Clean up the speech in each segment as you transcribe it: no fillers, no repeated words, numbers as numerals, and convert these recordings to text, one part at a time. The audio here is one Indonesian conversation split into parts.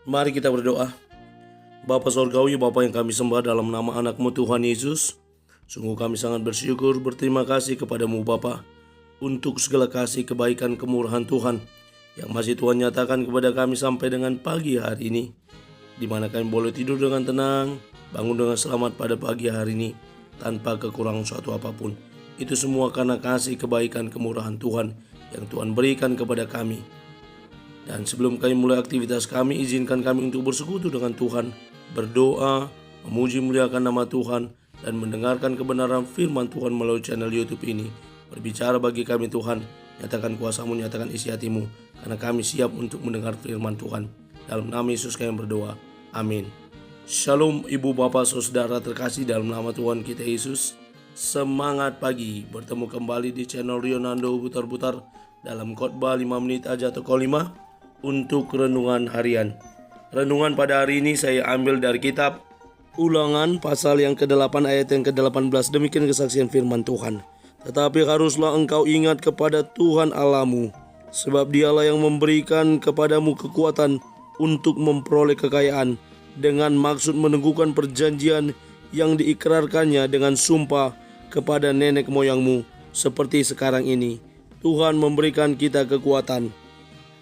Mari kita berdoa. Bapa Sorgawi, Bapa yang kami sembah dalam nama anak-Mu Tuhan Yesus, sungguh kami sangat bersyukur, berterima kasih kepadamu Bapa untuk segala kasih, kebaikan, kemurahan Tuhan yang masih Tuhan nyatakan kepada kami sampai dengan pagi hari ini, di mana kami boleh tidur dengan tenang, bangun dengan selamat pada pagi hari ini tanpa kekurangan suatu apapun. Itu semua karena kasih, kebaikan, kemurahan Tuhan yang Tuhan berikan kepada kami. Dan sebelum kami mulai aktivitas kami, izinkan kami untuk bersekutu dengan Tuhan, berdoa, memuji muliakan nama Tuhan, dan mendengarkan kebenaran firman Tuhan melalui channel YouTube ini. Berbicara bagi kami Tuhan, nyatakan kuasa-Mu, nyatakan isi hati-Mu, karena kami siap untuk mendengar firman Tuhan. Dalam nama Yesus kami berdoa, amin. Shalom ibu bapak saudara terkasih dalam nama Tuhan kita Yesus. Semangat pagi, bertemu kembali di channel Rionando Butar-Butar dalam khotbah 5 menit aja atau kolima untuk renungan harian. Renungan pada hari ini saya ambil dari kitab Ulangan pasal yang ke-8 ayat yang ke-18. Demikian kesaksian firman Tuhan. Tetapi haruslah engkau ingat kepada Tuhan Allahmu, sebab Dialah yang memberikan kepadamu kekuatan untuk memperoleh kekayaan, dengan maksud meneguhkan perjanjian yang diikrarkannya dengan sumpah kepada nenek moyangmu, seperti sekarang ini. Tuhan memberikan kita kekuatan.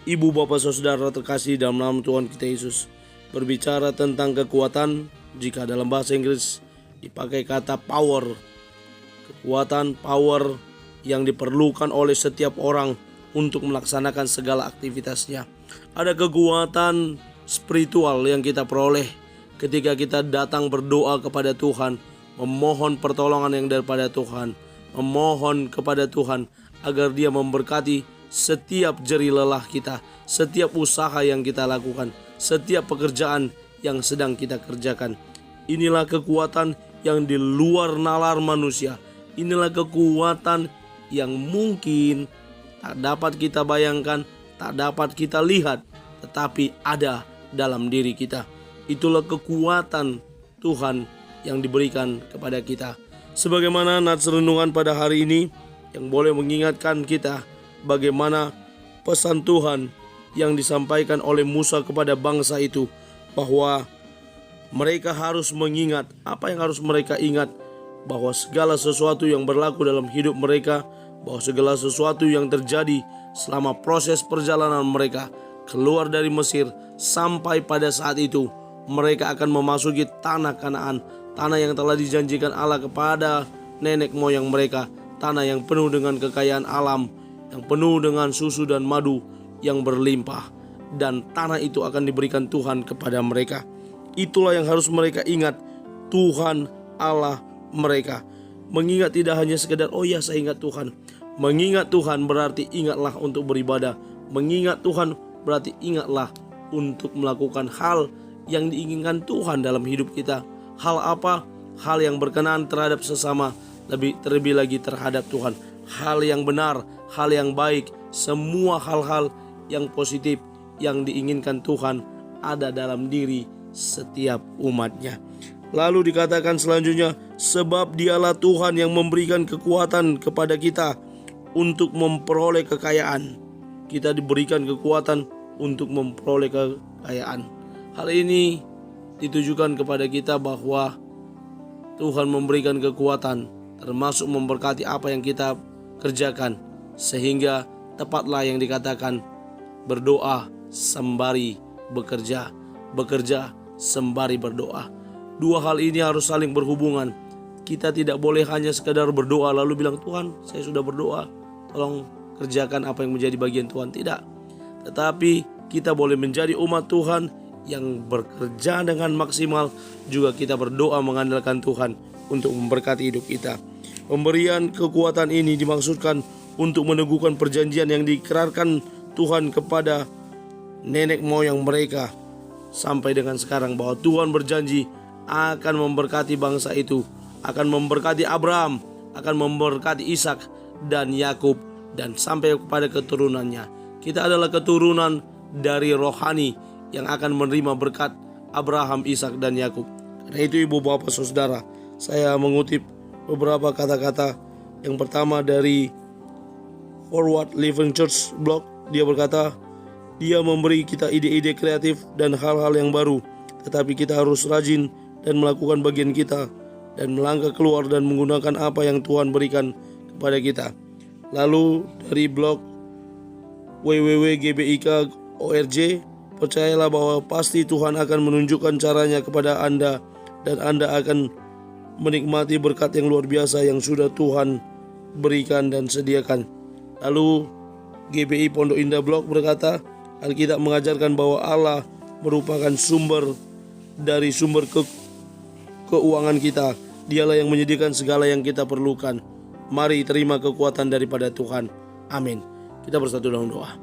Ibu bapak saudara terkasih dalam nama Tuhan kita Yesus, berbicara tentang kekuatan, jika dalam bahasa Inggris dipakai kata power. Kekuatan, power yang diperlukan oleh setiap orang untuk melaksanakan segala aktivitasnya. Ada kekuatan spiritual yang kita peroleh ketika kita datang berdoa kepada Tuhan, memohon pertolongan yang daripada Tuhan, memohon kepada Tuhan agar Dia memberkati setiap jeri lelah kita, setiap usaha yang kita lakukan, setiap pekerjaan yang sedang kita kerjakan. Inilah kekuatan yang di luar nalar manusia. Inilah kekuatan yang mungkin tak dapat kita bayangkan, tak dapat kita lihat, tetapi ada dalam diri kita. Itulah kekuatan Tuhan yang diberikan kepada kita. Sebagaimana nats renungan pada hari ini yang boleh mengingatkan kita bagaimana pesan Tuhan yang disampaikan oleh Musa kepada bangsa itu, bahwa mereka harus mengingat. Apa yang harus mereka ingat? Bahwa segala sesuatu yang berlaku dalam hidup mereka, bahwa segala sesuatu yang terjadi selama proses perjalanan mereka keluar dari Mesir sampai pada saat itu, mereka akan memasuki tanah Kanaan, tanah yang telah dijanjikan Allah kepada nenek moyang mereka, tanah yang penuh dengan kekayaan alam, yang penuh dengan susu dan madu yang berlimpah, dan tanah itu akan diberikan Tuhan kepada mereka. Itulah yang harus mereka ingat, Tuhan Allah mereka. Mengingat tidak hanya sekedar oh ya saya ingat Tuhan. Mengingat Tuhan berarti ingatlah untuk beribadah. Mengingat Tuhan berarti ingatlah untuk melakukan hal yang diinginkan Tuhan dalam hidup kita. Hal apa? Hal yang berkenan terhadap sesama, terlebih lagi terhadap Tuhan. Hal yang benar, hal yang baik, semua hal-hal yang positif yang diinginkan Tuhan ada dalam diri setiap umatnya. Lalu dikatakan selanjutnya, sebab Dialah Tuhan yang memberikan kekuatan kepada kita untuk memperoleh kekayaan. Kita diberikan kekuatan untuk memperoleh kekayaan. Hal ini ditujukan kepada kita bahwa Tuhan memberikan kekuatan, termasuk memberkati apa yang kita kerjakan, sehingga tepatlah yang dikatakan berdoa sembari bekerja, bekerja sembari berdoa. Dua hal ini harus saling berhubungan. Kita tidak boleh hanya sekadar berdoa lalu bilang Tuhan saya sudah berdoa, tolong kerjakan apa yang menjadi bagian Tuhan. Tidak. Tetapi kita boleh menjadi umat Tuhan yang bekerja dengan maksimal, juga kita berdoa mengandalkan Tuhan untuk memberkati hidup kita. Pemberian kekuatan ini dimaksudkan untuk meneguhkan perjanjian yang diikrarkan Tuhan kepada nenek moyang mereka sampai dengan sekarang, bahwa Tuhan berjanji akan memberkati bangsa itu, akan memberkati Abraham, akan memberkati Ishak dan Yakub, dan sampai kepada keturunannya. Kita adalah keturunan dari rohani yang akan menerima berkat Abraham, Ishak dan Yakub. Karena itu ibu bapak saudara, saya mengutip beberapa kata-kata. Yang pertama dari Forward Living Church blog, dia berkata, Dia memberi kita ide-ide kreatif dan hal-hal yang baru, tetapi kita harus rajin dan melakukan bagian kita dan melangkah keluar dan menggunakan apa yang Tuhan berikan kepada kita. Lalu dari blog www.gbik.org, percayalah bahwa pasti Tuhan akan menunjukkan caranya kepada Anda dan Anda akan menikmati berkat yang luar biasa yang sudah Tuhan berikan dan sediakan. Lalu GBI Pondok Indah Blog berkata, Alkitab mengajarkan bahwa Allah merupakan sumber dari sumber keuangan kita. Dialah yang menyediakan segala yang kita perlukan. Mari terima kekuatan daripada Tuhan. Amin. Kita bersatu dalam doa.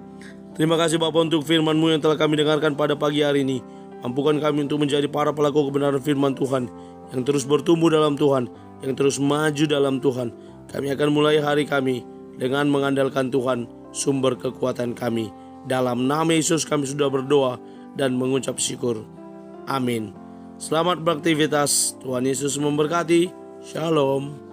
Terima kasih Bapa untuk firman-Mu yang telah kami dengarkan pada pagi hari ini. Mampukan kami untuk menjadi para pelaku kebenaran firman Tuhan, yang terus bertumbuh dalam Tuhan, yang terus maju dalam Tuhan. Kami akan mulai hari kami dengan mengandalkan Tuhan, sumber kekuatan kami. Dalam nama Yesus kami sudah berdoa dan mengucap syukur. Amin. Selamat beraktivitas. Tuhan Yesus memberkati. Shalom.